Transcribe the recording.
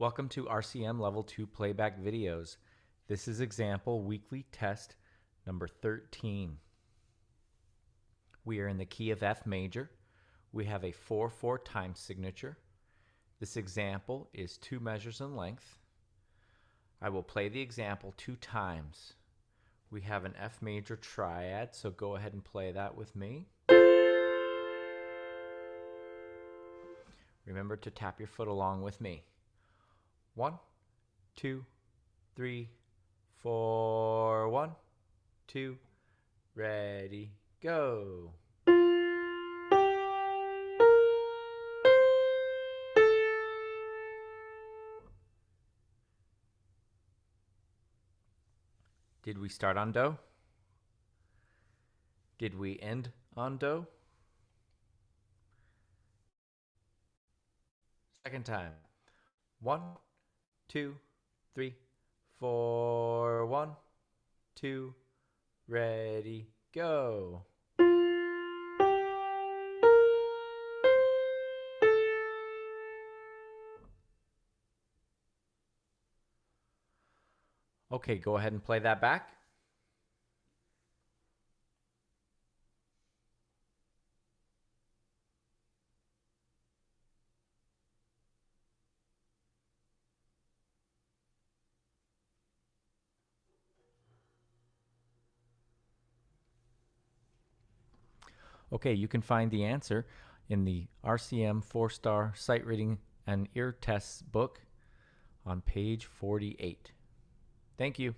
Welcome to RCM Level 2 Playback Videos. This is example weekly test number 13. We are in the key of F major. We have a 4/4 time signature. This example is 2 measures in length. I will play the example 2 times. We have an F major triad, so go ahead and play that with me. Remember to tap your foot along with me. 1, 2, 3, 4, 1, 2, ready, go. Did we start on do? Did we end on do? Second time. 1, 2, 3, 4, 1, 2, ready, go. Okay, go ahead and play that back. Okay, you can find the answer in the RCM 4-star sight reading and ear tests book on page 48. Thank you.